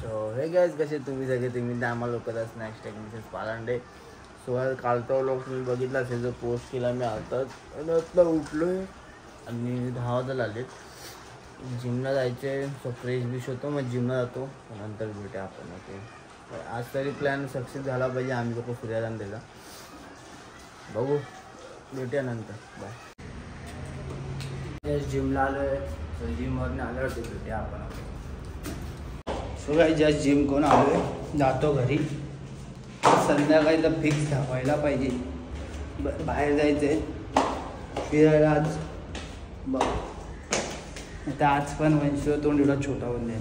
So हे guys कसे तुम्ही सगळे तुम्ही आम्हाला लोकं स्नॅक्स टेक्निक्स पालांडे. सो कालचा व्लॉग तुम्ही बघितला असेल जो पोस्ट केला मी आताच आणि आत्ता उठलो आहे आणि 10 वाजता आलेत. जिमला जायचे. सो फ्रेश बिश होतो मग जिमला जातो नंतर भेटूया आपण. ओके आज तरी प्लॅन सक्सेस झाला पाहिजे. आम्ही लोक फिरायला त्याचा बघू भेटूया नंतर. बाय. जिमला आलो आहे. सो जिमवरून आल्यावर ते भेटूया आपण. सो काही जस्ट जिम करून आलो आहे जातो घरी. संध्याकाळी तर फिक्स व्हायला पाहिजे. बाहेर जायचं आहे फिरायला आज. बघ आता आज पण वंशीला तोंड एवढा छोटा होऊन जाईल.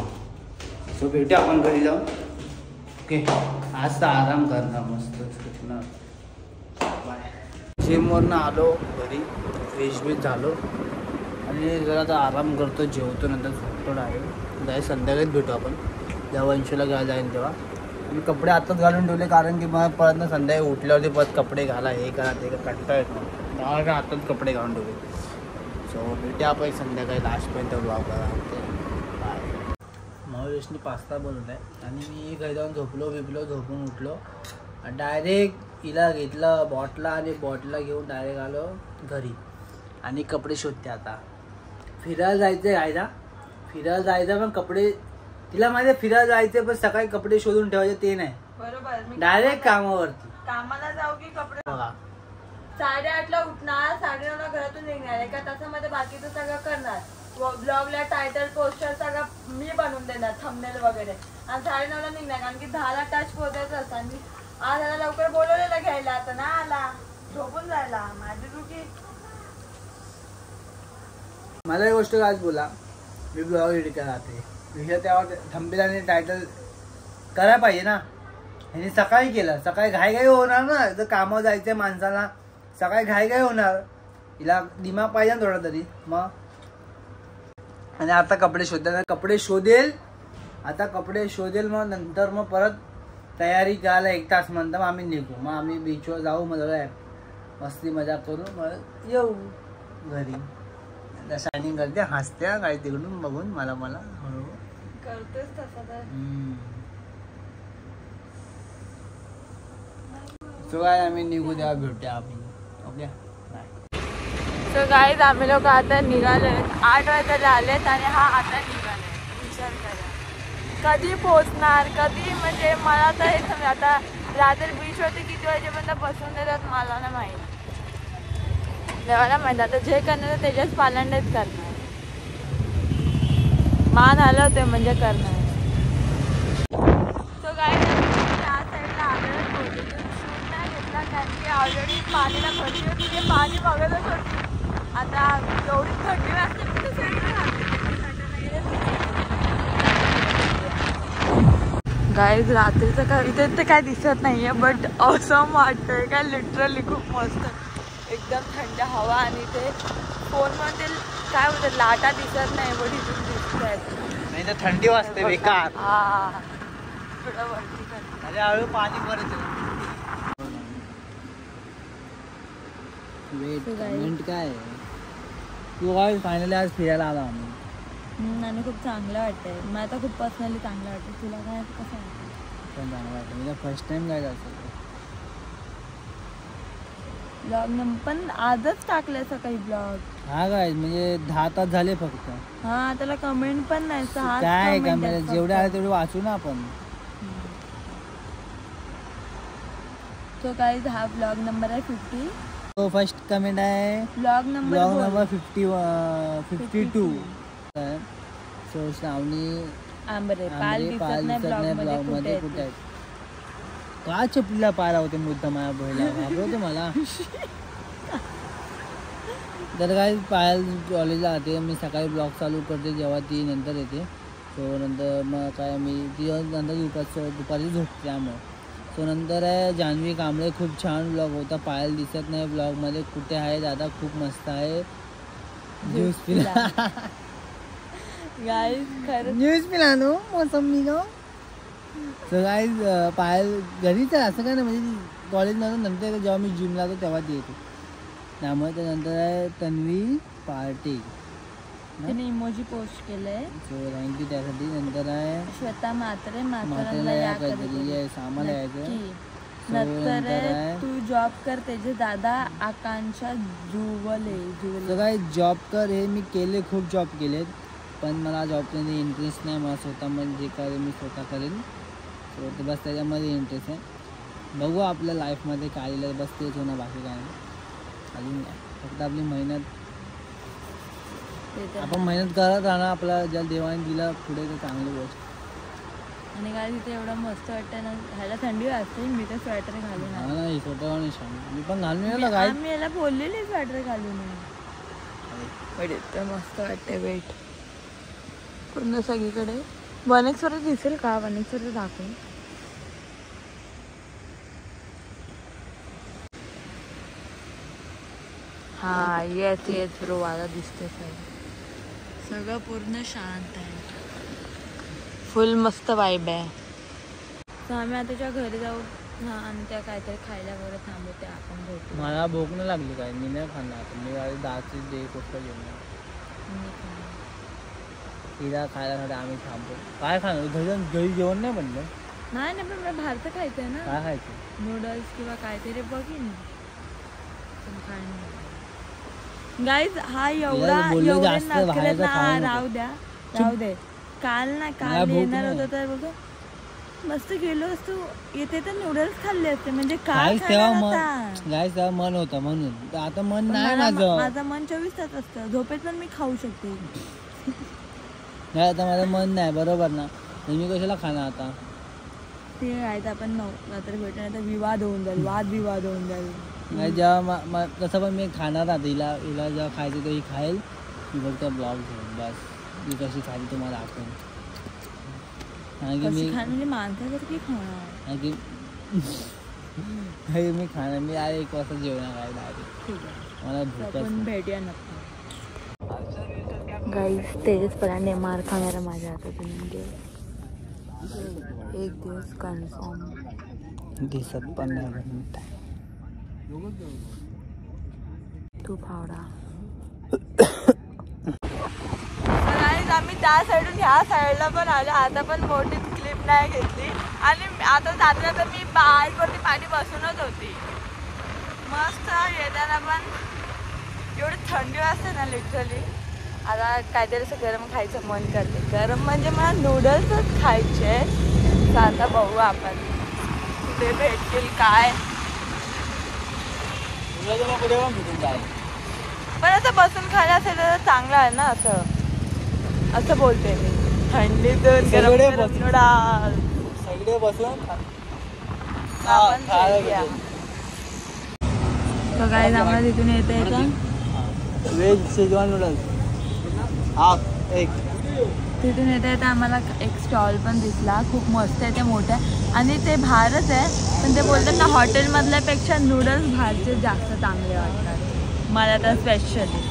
सो भेटूया आपण घरी जाऊ. ओके आज तर आराम करणार मस्त झोपणार. बाय. जिमवरून आलो घरी फ्रेश बीच झालो आणि जरा आता आराम करतो जेवतो नंतर झोपतो डायरेक्ट. जाय संध्याकाळीच भेटू आपण जेव्हा वंशीला घ्यायला जाईन तेव्हा. मी कपडे आताच घालून ठेवले कारण की मला परत ना संध्याकाळी उठल्यावरती परत कपडे घाला हे करा ते का कंटाळा येतो. मला आताच कपडे घालून ठेवले. सो भेटूया आपण संध्याकाळी लास्टपर्यंत ब्लॉग करा. बाय. महाबळेशनी पास्ता बनवला आहे आणि मी घरी जाऊन झोपून उठलो आणि डायरेक्ट हिला घेतलं बॉटला आणि बॉटला घेऊन डायरेक्ट आलो घरी आणि कपडे शोधते. आता फिरायला जायचं आहे फिरायला जायचं पण कपडे तिला माझ्या फिरायला जायचं पण सकाळी कपडे शोधून ठेवायचे ते नाही. बरोबर डायरेक्ट कामावरती. कामाला जाऊ की कपडे बघा 8:30ला उठणार 9:30ला घरातून निघणार. एका तासामध्ये बाकीचं सगळं करणार. ब्लॉगला टायटल पोस्टर सगळं मी बनवून देणार थंबनेल वगैरे आणि 9:30ला निघणार कारण की 10ला टच पोहोचायचं असतं. आणि आज आला लवकर बोलवलेलं घ्यायला आता ना आला झोपून जायला माझी चुकी. मला एक गोष्ट आज बोला मी ब्लॉग एडिट करते विषय त्यावर थंबनेल आणि टायटल करायला पाहिजे ना. ह्याने सकाळी केलं सकाळी घाई होणार ना. जर कामावर जायचं आहे माणसाला सकाळी घाई होणार. हिला दिमाग पाहिजे ना थोडा तरी मग. आणि आता कपडे शोधेल मग नंतर मग परत तयारी करायला 1 तास नंतर मग आम्ही निघू. मग आम्ही बीचवर जाऊ मग मस्ती मजा करू मग येऊ घरी. शायनिंग करते हसत्या काही तिकडून बघून मला करतेच तसं तर. सो काय आम्ही निघू तेव्हा भेटूया आपण. Okay bye. सो गाईज आम्ही लोक आता निघालोय 8 वाजता आलेत आणि हा आता निघालोय. विचार करा कधी पोहोचणार कधी म्हणजे मला तर हे समजा आता रात्री बीचवरती किती वाजेपर्यंत बसून देतात मला नाही माहीत. देवाला माहिती आता जे करणार त्याच्याच पालांडेच करणार. मान आलं होते म्हणजे करणार. सो गाईज त्या साईडला आलेलं शूट नाही घेतला कारण की ऑलरेडी पाणीला भरली होती. ते पाणी बघतच होती. आता एवढी थंडी वाजते कुठे गाईज रात्रीचं काय इथे ते काय दिसत नाहीये बट ऑसम वाटतंय काय लिटरली खूप मस्त एकदम थंड हवा आणि ते फोनमध्ये काय होतं लाटा दिसत नाही बट इथून दिसत आहेत. नाही तर थंडी वाजते बेकार. हा थोडं वरती अरे हळू पाणी परत वेट काय तू काय फायनली आज फिरायला आला आम्ही आणि खूप चांगलं वाटतंय. मला तर खूप पर्सनली चांगलं वाटतं. तुला काय कसं वाटतं? पण चांगलं वाटतं म्हणजे फर्स्ट टाइम काय जायचं ब्लॉग पण आजच टाकलंय सकाळी ब्लॉग. हा काय म्हणजे 10 तास झाले फक्त. हा त्याला कमेंट पण नाही. काय कमेंट जेवढे आले तेवढे वाचू ना आपण. तो काय हा ब्लॉग नंबर आहे 50. तो फर्स्ट कमेंट आहे ब्लॉग नंबर 52. सो श्रावणी आंबरे पाल दिसत नाही ब्लॉग मध्ये कुठे आहेत. का चपलीला पारा होते मुद्दा माझ्या बहिला घाबरवते मला. तर काय पायल कॉलेजला जाते मी सकाळी ब्लॉग चालू करते जेव्हा ती नंतर येते. सो नंतर मग काय मी ती नंतर दुपारी झोपते त्यामुळं. सो नंतर आहे जान्हवी कांबळे खूप छान ब्लॉग होता. पायल दिसत नाही ब्लॉगमध्ये कुठे आहे दादा खूप मस्त आहे. ज्यूस पिला गाईज खरं ज्यूस पिला नो मोसंबी नो. सो गाईज पायल घरीच आहे असं काय नाही म्हणजे कॉलेज नंतर जेव्हा मी जिमला जातो तेव्हा ती येते त्यामुळे. त्यानंतर आहे तन्वी पार्टी तिने इमोजी पोस्ट केलंय. थँक्यू त्यासाठी. नंतर आहे श्वेता म्हात्रे सामान यायचं. नंतर तू जॉब कर त्याचे दादा आकांक्षा जुवले. काय जॉब कर हे मी केले, खूप जॉब केलेत, पण मला जॉबमध्ये इंटरेस्ट नाही. मला स्वतः म्हणजे करेन मी स्वतः करेन. तर बस त्याच्यामध्ये इंटरेस्ट आहे. बघू आपल्या लाईफमध्ये काय लिहिलं, बस तेच होणं, बाकी काय नाही. अजून काय, फक्त आपली मेहनत, आपण मेहनत करत राहणार. आपला ज्या देवाने दिला पुढे तर चांगली गोष्ट. आणि काय तिथे एवढं मस्त वाटतं ना. ह्याला थंडी वाजते, मी तर स्वेटर घालून नाही स्वतः नाही सांग, मी पण घालून येतो काय. मी याला बोललेली स्वेटर घालून मस्त वाटते. वेट पूर्ण सगळीकडे. वनेश्वर दिसेल का? वनेश्वर दाखवून. हा येस येस ब्रो, आता दिसते सगळं पूर्ण शांत आहे. फुल मस्त वाईब आहे. तर आम्ही आता त्या घरी जाऊ. हां, आणि त्या काहीतरी खायला वगैरे थांबू, त्या आपण भेटू. मला भूक नाही लागली काय, मी नाही खाणार. मी 10ची डे गोष्ट घेऊन तिला खायला आम्ही थांबू. काय खाणार? घरी जेवण नाही म्हणलं. नाही नाही, पण मला बाहेरचं खायचं आहे ना. काय खायचं? नूडल्स किंवा काहीतरी बघीन. गाईज हा एवढा नखरेत ना. राहू दे. काल येणार होतं तर बघ मस्त गेलो असतो. येते तर नूडल्स खाल्ले असते. म्हणजे काय तेव्हा मन होतं म्हणून. आता मन नाही माझं मन 24 तास असतं. झोपेत पण मी खाऊ शकते. नाही आता माझं मन नाही, बरोबर ना. मी कशाला खाणार आता? ते आहे आपण नंतर भेटून तर विवाद होऊन जाईल, वादविवाद होऊन जाईल. नाही जेव्हा तसं पण मी खाणार आता. हिला जेव्हा खायचं तर ही खाईल. मी फक्त ब्लॉग घेऊन बस. मी कशी खाली तुम्हाला दाखवेन. म्हणजे माणसासारखी खाणार. मी खाणार. मी 1 वाजता जेवणार आहे डायरेक्ट. मला भूकच भेटूया नक्की. गाईस तेजस परांडे मार खाणार माझ्या हातातून. म्हणजे 1 दिवस कन्फर्म दिसत पण नाही. तू फावडा. आम्ही त्या साईडून ह्या साईडला पण आलो. आता पण मोठी क्लिप नाही घेतली. आणि आता जाताना तर मी बाईकवरती पाणी बसूनच होती. मस्त येताना पण एवढी थंडी वाजते ना लिटरली. आता काहीतरी असं गरम खायचं मन करते. गरम म्हणजे मला नूडल्सच खायचे. तर आता बघू आपण कुठे भेटतील काय. पण असं बसून खायला असेल तर चांगलं आहे ना. असं बोलते मी. थंडीतून गरम नूडल्स सगळे बसून काय आम्हाला तिथून येते का व्हेज शेजवान नूडल्स. तिथून येते आम्हाला एक स्टॉल पण दिसला. खूप मस्त आहे. ते मोठ्या आणि ते बाहेरच आहे. पण ते बोलतात ना हॉटेलमधल्यापेक्षा नूडल्स बाहेरचे जास्त चांगले वाटतात मला तर स्पेशली.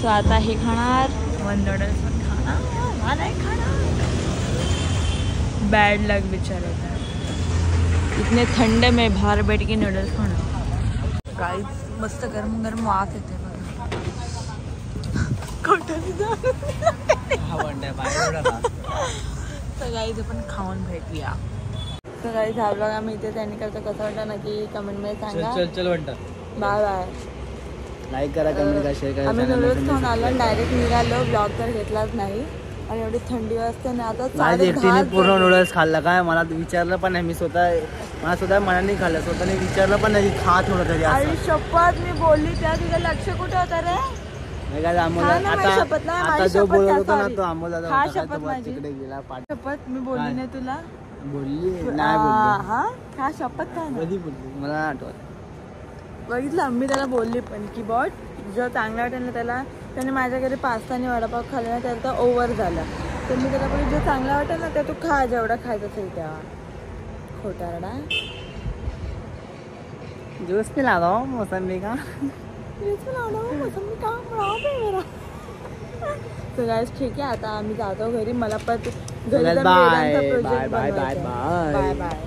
सो आता हे खाणार. 1 नूडल्स पण खाणार. नाही खाणार. बैड लक बेचारे. इतने ठंड में बाहर बैठ के नूडल्स खाना. गाइस मस्त गरम गरम वाफ येते बघा. तर गाईज आपण खाऊन भेटूया. तर गाईज हा ब्लॉग आम्ही इथे त्यांनी करतो. कसं वाटतं नक्की कमेंटमध्ये सांगा. चल वाटतं. Bye bye. लाईक करा, कमेंट करा, शेअर करा. आम्ही नूडल्स खाऊन आलो. डायरेक्ट निघालो. ब्लॉग तर घेतलाच नाही. आणि एवढी थंडी वाजते ना. आता एकटीने पूर्ण नूडल्स खाल्ला काय. मला विचारलं पण नाही. मला स्वतः मनाने खाल्लं. स्वतःने विचारलं पण नाही खात होतं तरी. आणि शपथ मी बोलली त्या तुझं लक्ष कुठे होतं रे. आता जो बोलत होता ना तो अमोल दादा हा शपथ माझी. तिकडे गेला. शपथ मी बोलली नाही तुला. बोलली नाही बोलली. हा शपथ काय कधी बोलली मला आठवत. बघितलं मी त्याला बोलली पण की बॉट जो चांगला वाटेल ना त्याला. त्याने माझ्या घरी पास्ता आणि वडापाव खाल्ला ना त्याला तर ओव्हर झाला. तर मी त्याला बोलली जो चांगला वाटेल ना ते तू खा. जेवढा खायचं असेल तेव्हा. खोटारडा. ज्यूस पिला दो मौसमी का. तर गाइस ठीक आहे. आता आम्ही जातो घरी. मला पण बाय बाय बाय बाय.